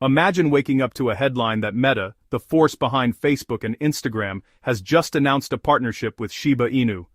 Imagine waking up to a headline that Meta, the force behind Facebook and Instagram, has just announced a partnership with Shiba Inu.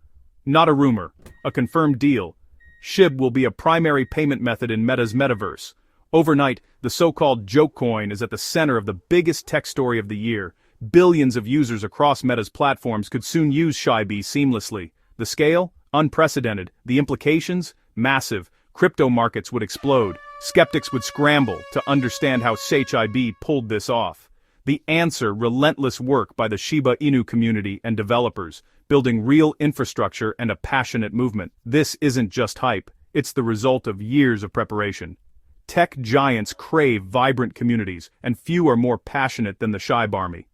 Not a rumor, a confirmed deal. SHIB will be a primary payment method in Meta's Metaverse. Overnight, the so-called joke coin is at the center of the biggest tech story of the year. Billions of users across Meta's platforms could soon use SHIB seamlessly. The scale? Unprecedented. The implications? Massive. Crypto markets would explode. Skeptics would scramble to understand how SHIB pulled this off. The answer: relentless work by the Shiba Inu community and developers, building real infrastructure and a passionate movement. This isn't just hype, it's the result of years of preparation. Tech giants crave vibrant communities, and few are more passionate than the SHIB army.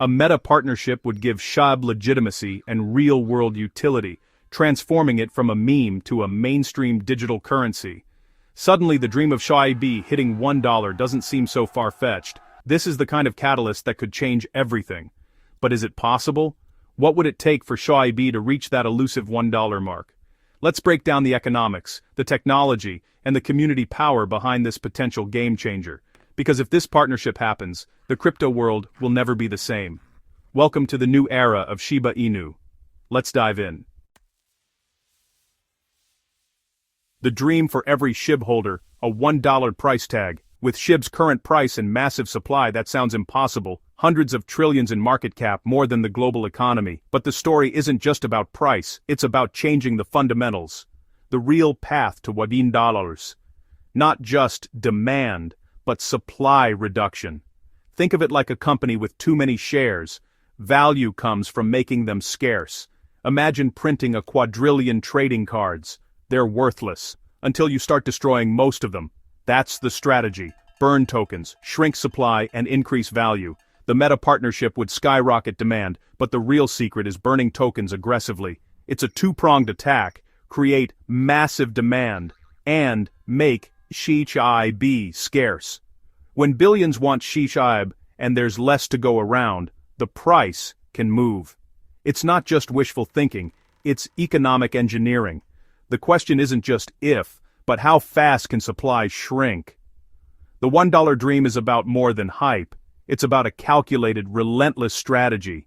A Meta partnership would give SHIB legitimacy and real-world utility, transforming it from a meme to a mainstream digital currency. Suddenly the dream of SHIB hitting $1 doesn't seem so far-fetched. This is the kind of catalyst that could change everything. But is it possible? What would it take for SHIB to reach that elusive $1 mark? Let's break down the economics, the technology, and the community power behind this potential game-changer. Because if this partnership happens, the crypto world will never be the same. Welcome to the new era of Shiba Inu. Let's dive in. The dream for every SHIB holder, a $1 price tag. With SHIB's current price and massive supply, that sounds impossible. Hundreds of trillions in market cap, more than the global economy. But the story isn't just about price, it's about changing the fundamentals. The real path to $1. Not just demand, but supply reduction. Think of it like a company with too many shares. Value comes from making them scarce. Imagine printing a quadrillion trading cards. They're worthless, until you start destroying most of them. That's the strategy. Burn tokens, shrink supply, and increase value. The Meta partnership would skyrocket demand, but the real secret is burning tokens aggressively. It's a two-pronged attack: create massive demand, and make SHIB scarce. When billions want SHIB, and there's less to go around, the price can move. It's not just wishful thinking, it's economic engineering. The question isn't just if, but how fast can supply shrink? The $1 dream is about more than hype. It's about a calculated, relentless strategy.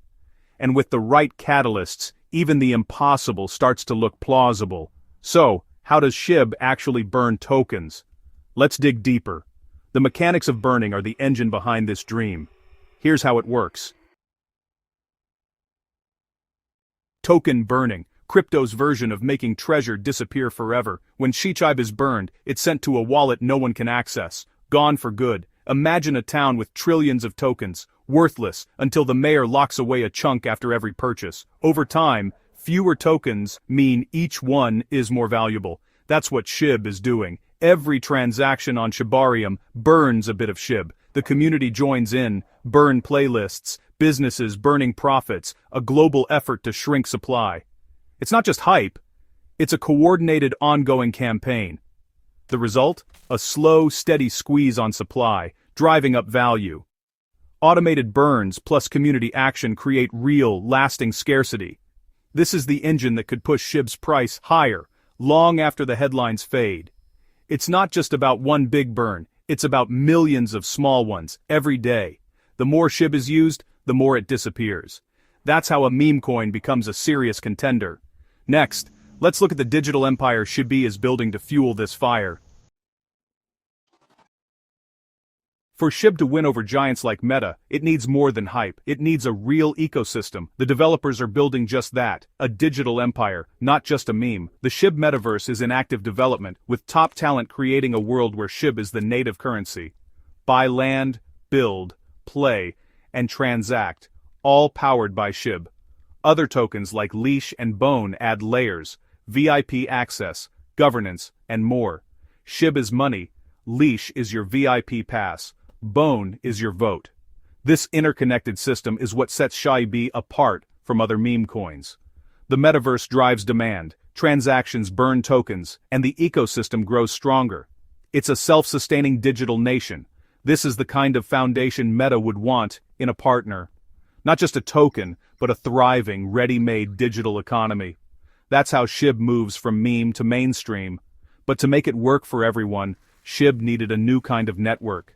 And with the right catalysts, even the impossible starts to look plausible. So, how does SHIB actually burn tokens? Let's dig deeper. The mechanics of burning are the engine behind this dream. Here's how it works. Token burning. Crypto's version of making treasure disappear forever. When SHIB is burned, it's sent to a wallet no one can access. Gone for good. Imagine a town with trillions of tokens, worthless, until the mayor locks away a chunk after every purchase. Over time, fewer tokens mean each one is more valuable. That's what SHIB is doing. Every transaction on Shibarium burns a bit of SHIB. The community joins in, burn playlists, businesses burning profits, a global effort to shrink supply. It's not just hype, it's a coordinated ongoing campaign. The result? A slow, steady squeeze on supply, driving up value. Automated burns plus community action create real, lasting scarcity. This is the engine that could push SHIB's price higher, long after the headlines fade. It's not just about one big burn, it's about millions of small ones, every day. The more SHIB is used, the more it disappears. That's how a meme coin becomes a serious contender. Next, let's look at the digital empire SHIB is building to fuel this fire. For SHIB to win over giants like Meta, it needs more than hype. It needs a real ecosystem. The developers are building just that, a digital empire, not just a meme. The SHIB Metaverse is in active development, with top talent creating a world where SHIB is the native currency. Buy land, build, play, and transact, all powered by SHIB. Other tokens like Leash and Bone add layers, VIP access, governance, and more. SHIB is money, Leash is your VIP pass, Bone is your vote. This interconnected system is what sets SHIB apart from other meme coins. The metaverse drives demand, transactions burn tokens, and the ecosystem grows stronger. It's a self-sustaining digital nation. This is the kind of foundation Meta would want in a partner. Not just a token, but a thriving, ready-made digital economy. That's how SHIB moves from meme to mainstream. But to make it work for everyone, SHIB needed a new kind of network.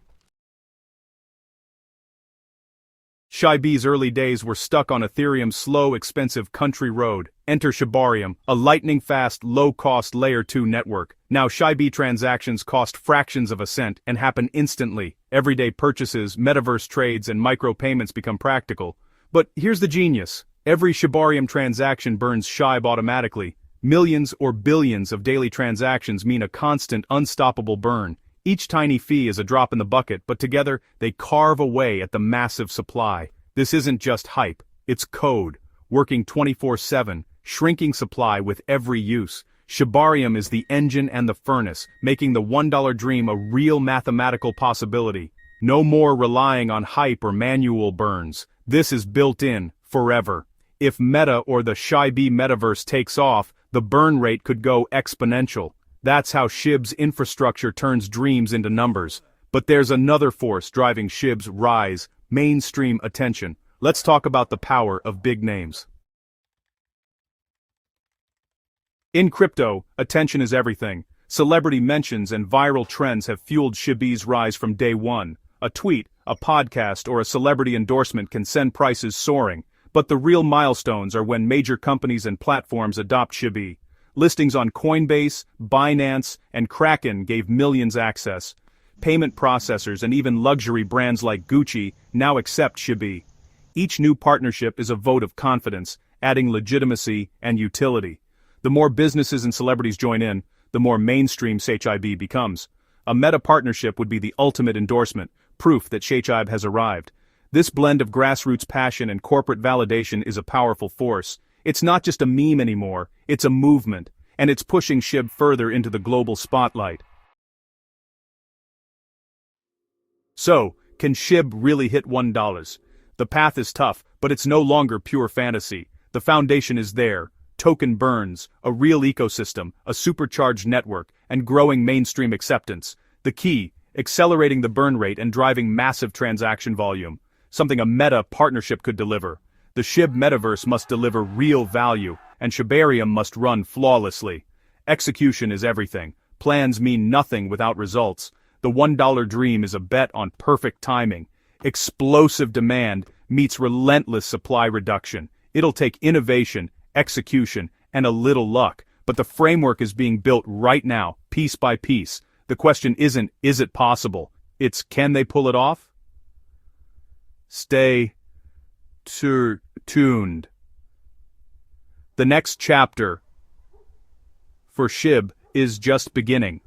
SHIB's early days were stuck on Ethereum's slow, expensive country road. Enter Shibarium, a lightning-fast, low-cost Layer 2 network. Now SHIB transactions cost fractions of a cent and happen instantly. Everyday purchases, metaverse trades, and micropayments become practical. But here's the genius. Every Shibarium transaction burns SHIB automatically. Millions or billions of daily transactions mean a constant, unstoppable burn. Each tiny fee is a drop in the bucket, but together, they carve away at the massive supply. This isn't just hype, it's code, working 24/7, shrinking supply with every use. Shibarium is the engine and the furnace, making the $1 dream a real mathematical possibility. No more relying on hype or manual burns. This is built in, forever. If Meta or the SHIB Metaverse takes off, the burn rate could go exponential. That's how SHIB's infrastructure turns dreams into numbers. But there's another force driving SHIB's rise: mainstream attention. Let's talk about the power of big names. In crypto, attention is everything. Celebrity mentions and viral trends have fueled SHIB's rise from day one. A tweet, a podcast, or a celebrity endorsement can send prices soaring. But the real milestones are when major companies and platforms adopt SHIB. Listings on Coinbase, Binance, and Kraken gave millions access. Payment processors and even luxury brands like Gucci now accept SHIB. Each new partnership is a vote of confidence, adding legitimacy and utility. The more businesses and celebrities join in, the more mainstream SHIB becomes. A Meta partnership would be the ultimate endorsement, proof that SHIB has arrived. This blend of grassroots passion and corporate validation is a powerful force. It's not just a meme anymore, it's a movement, and it's pushing SHIB further into the global spotlight. So, can SHIB really hit $1? The path is tough, but it's no longer pure fantasy. The foundation is there: token burns, a real ecosystem, a supercharged network, and growing mainstream acceptance. The key: accelerating the burn rate and driving massive transaction volume, something a Meta partnership could deliver. The SHIB Metaverse must deliver real value, and Shibarium must run flawlessly. Execution is everything. Plans mean nothing without results. The $1 dream is a bet on perfect timing. Explosive demand meets relentless supply reduction. It'll take innovation, execution, and a little luck, but the framework is being built right now, piece by piece. The question isn't, is it possible? It's, can they pull it off? Stay tuned. The next chapter for SHIB is just beginning.